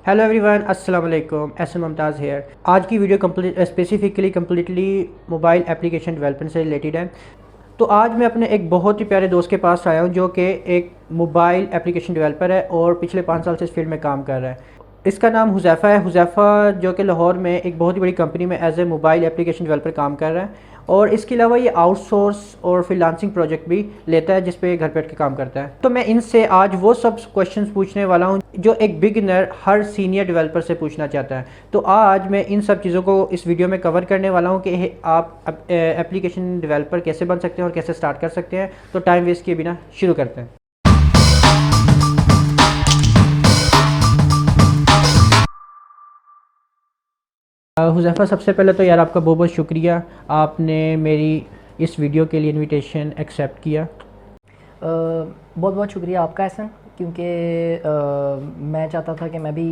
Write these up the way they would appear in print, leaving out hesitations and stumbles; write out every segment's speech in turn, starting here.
Hello everyone, अस्सलाम वालेकुम। S M Mumtaz here. आज की video specifically mobile application development से रिलेटेड है। तो आज मैं अपने एक बहुत ही प्यारे दोस्त के पास आया हूं जो कि एक मोबाइल एप्लीकेशन डेवलपर है और पिछले 5 साल से इस फील्ड में काम कर रहा है। इसका नाम हुज़ैफ़ा है। हुज़ैफ़ा जो कि लाहौर में एक बहुत ही बड़ी कंपनी में as a mobile application developer काम कर रहा है और इसके अलावा ये आउटसोर्स और फ्रीलांसिंग प्रोजेक्ट भी लेता है जिस पे घर बैठ के काम करता है। तो मैं इनसे आज वो सब क्वेश्चंस पूछने वाला हूँ जो एक बिगिनर हर सीनियर डेवलपर से पूछना चाहता है। तो आज मैं इन सब चीज़ों को इस वीडियो में कवर करने वाला हूँ कि आप एप्लीकेशन डेवलपर कैसे बन सकते हैं और कैसे स्टार्ट कर सकते हैं। तो टाइम वेस्ट किए बिना शुरू करते हैं। हुज़ैफ़ा, सबसे पहले तो यार आपका बहुत बहुत शुक्रिया, आपने मेरी इस वीडियो के लिए इनविटेशन एक्सेप्ट किया। बहुत बहुत शुक्रिया आपका एहसन, क्योंकि मैं चाहता था कि मैं भी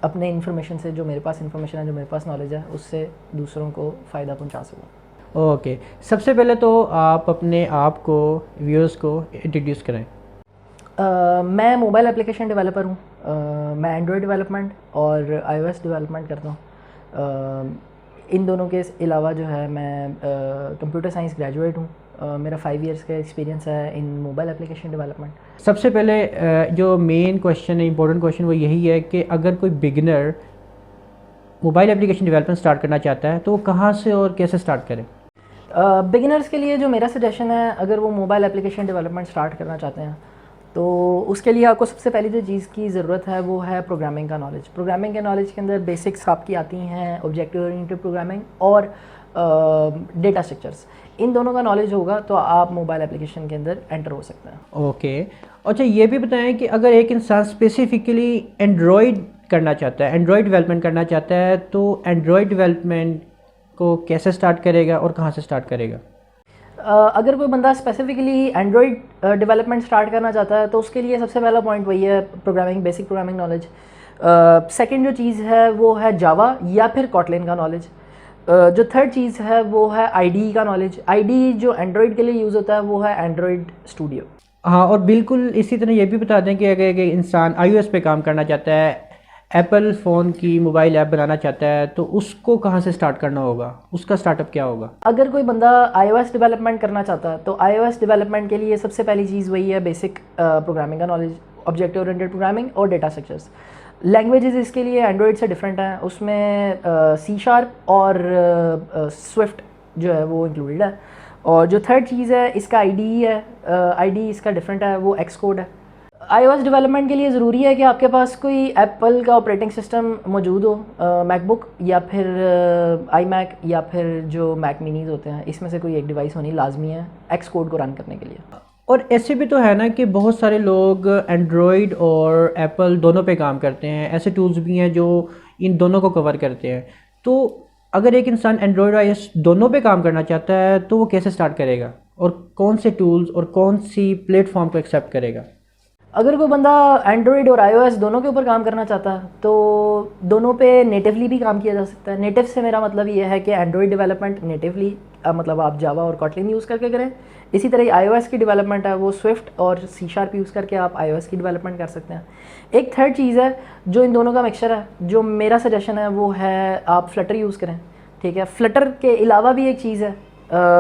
अपने इन्फॉर्मेशन से, जो मेरे पास इन्फॉर्मेशन है, जो मेरे पास नॉलेज है, उससे दूसरों को फ़ायदा पहुंचा सकूं। ओके, सबसे पहले तो आप अपने आप को व्यूअर्स को इंट्रोड्यूस करें। मैं मोबाइल एप्लीकेशन डेवलपर हूँ। मैं एंड्रॉयड डेवलपमेंट और iOS डेवलपमेंट करता हूँ। इन दोनों के अलावा जो है मैं कंप्यूटर साइंस ग्रेजुएट हूँ। मेरा 5 इयर्स का एक्सपीरियंस है इन मोबाइल एप्लीकेशन डेवलपमेंट। सबसे पहले जो मेन क्वेश्चन है, इंपॉर्टेंट क्वेश्चन, वो यही है कि अगर कोई beginner mobile application development start करना चाहता है तो वो कहाँ से और कैसे स्टार्ट करें? बिगिनर्स के लिए जो मेरा सजेशन है, अगर वो मोबाइल एप्लीकेशन डेवलपमेंट स्टार्ट करना चाहते हैं तो उसके लिए आपको सबसे पहली जो चीज़ की ज़रूरत है वो है प्रोग्रामिंग का नॉलेज। प्रोग्रामिंग के नॉलेज के अंदर बेसिक्स आपकी आती हैं ऑब्जेक्टिव ओरिएंटेड प्रोग्रामिंग और डेटा स्ट्रक्चर्स। इन दोनों का नॉलेज होगा तो आप मोबाइल एप्लीकेशन के अंदर एंटर हो सकते हैं। ओके, अच्छा ये भी बताएं कि अगर एक इंसान स्पेसिफिकली एंड्रॉयड करना चाहता है, एंड्रॉयड डेवलपमेंट करना चाहता है, तो एंड्रॉयड डेवलपमेंट को कैसे स्टार्ट करेगा और कहाँ से स्टार्ट करेगा? अगर कोई बंदा स्पेसिफिकली एंड्रॉयड डेवलपमेंट स्टार्ट करना चाहता है तो उसके लिए सबसे पहला पॉइंट वही है programming, basic programming knowledge. Second जो चीज़ है वो है जावा या फिर कॉटलिन का नॉलेज। जो थर्ड चीज़ है वो है आईडी का नॉलेज। आईडी जो एंड्रॉयड के लिए यूज़ होता है वो है एंड्रॉयड स्टूडियो। हाँ, और बिल्कुल इसी तरह ये भी बता दें कि अगर इंसान iOS पे काम करना चाहता है, एप्पल फ़ोन की मोबाइल ऐप बनाना चाहता है, तो उसको कहाँ से स्टार्ट करना होगा, उसका स्टार्टअप क्या होगा? अगर कोई बंदा iOS डेवलपमेंट करना चाहता है तो iOS डेवलपमेंट के लिए सबसे पहली चीज़ वही है बेसिक प्रोग्रामिंग का नॉलेज, ऑब्जेक्टिव ओरिएंटेड प्रोग्रामिंग और डेटा स्ट्रक्चर्स। लैंग्वेजेस इसके लिए एंड्रॉयड से डिफरेंट हैं, उसमें C# और स्विफ्ट जो है वो इंक्लूडेड है। और जो थर्ड चीज़ है इसका IDE है, IDE इसका डिफरेंट है, वो Xcode है। iOS डेवलपमेंट के लिए ज़रूरी है कि आपके पास कोई एप्पल का ऑपरेटिंग सिस्टम मौजूद हो, मैकबुक या फिर iMac या फिर जो मैक मिनीज़ होते हैं, इसमें से कोई एक डिवाइस होनी लाजमी है Xcode को रन करने के लिए। और ऐसे भी तो है ना कि बहुत सारे लोग एंड्रॉयड और एप्पल दोनों पे काम करते हैं, ऐसे टूल्स भी हैं जो इन दोनों को कवर करते हैं। तो अगर एक इंसान एंड्रॉयड और iOS दोनों पे काम करना चाहता है तो वो कैसे स्टार्ट करेगा और कौन से टूल्स और कौन सी प्लेटफॉर्म को एक्सेप्ट करेगा? अगर कोई बंदा एंड्रॉयड और iOS दोनों के ऊपर काम करना चाहता है तो दोनों पे नेटिवली भी काम किया जा सकता है। नेटिव से मेरा मतलब ये है कि एंड्रॉयड डेवलपमेंट नेटिवली, मतलब आप जावा और कॉटलिन यूज़ करके करें। इसी तरह iOS की डेवलपमेंट है वो स्विफ्ट और C# यूज़ करके आप iOS की डेवलपमेंट कर सकते हैं। एक थर्ड चीज़ है जो इन दोनों का मिक्सचर है, जो मेरा सजेशन है वो है आप फ्लटर यूज़ करें। ठीक है, फ्लटर के अलावा भी एक चीज़ है,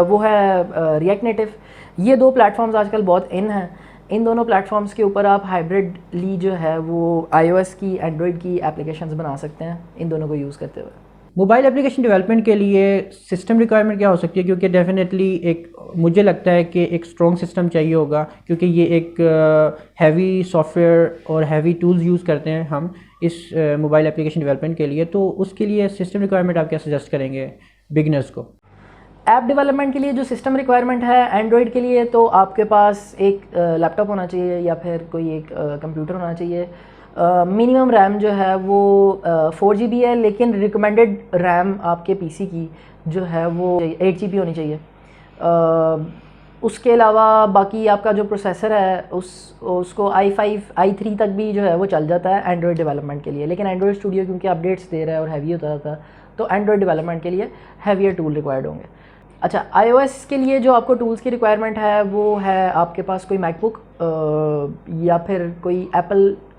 वो है रिएक्ट नेटिव। ये दो प्लेटफॉर्म्स आजकल बहुत इन हैं। इन दोनों प्लेटफॉर्म्स के ऊपर आप हाइब्रिडली जो है वो iOS की, एंड्रॉयड की एप्लीकेशंस बना सकते हैं इन दोनों को यूज़ करते हुए। मोबाइल एप्लीकेशन डेवलपमेंट के लिए सिस्टम रिक्वायरमेंट क्या हो सकती है? क्योंकि डेफिनेटली मुझे लगता है कि एक स्ट्रॉन्ग सिस्टम चाहिए होगा, क्योंकि ये एक हैवी सॉफ्टवेयर और हैवी टूल्स यूज़ करते हैं हम इस मोबाइल एप्लीकेशन डेवलपमेंट के लिए। तो उसके लिए सिस्टम रिक्वायरमेंट आप क्या सजेस्ट करेंगे बिगिनर्स को? ऐप डेवलपमेंट के लिए जो सिस्टम रिक्वायरमेंट है एंड्रॉयड के लिए, तो आपके पास एक लैपटॉप होना चाहिए या फिर कोई एक कंप्यूटर होना चाहिए। मिनिमम रैम जो है वो 4 GB है, लेकिन रिकमेंडेड रैम आपके PC की जो है वो 8 GB होनी चाहिए। उसके अलावा बाकी आपका जो प्रोसेसर है उसको i5 i3 तक भी जो है वो चल जाता है एंड्रॉयड डेवलपमेंट के लिए। लेकिन एंड्रॉयड स्टूडियो क्योंकि अपडेट्स दे रहा है और हैवी होता था, तो एंड्रॉयड डेवलपमेंट के लिए हैवियर टूल रिक्वायर्ड होंगे। अच्छा, iOS के लिए जो आपको टूल्स की रिक्वायरमेंट है वो है आपके पास कोई मैकबुक या फिर कोई एप्पल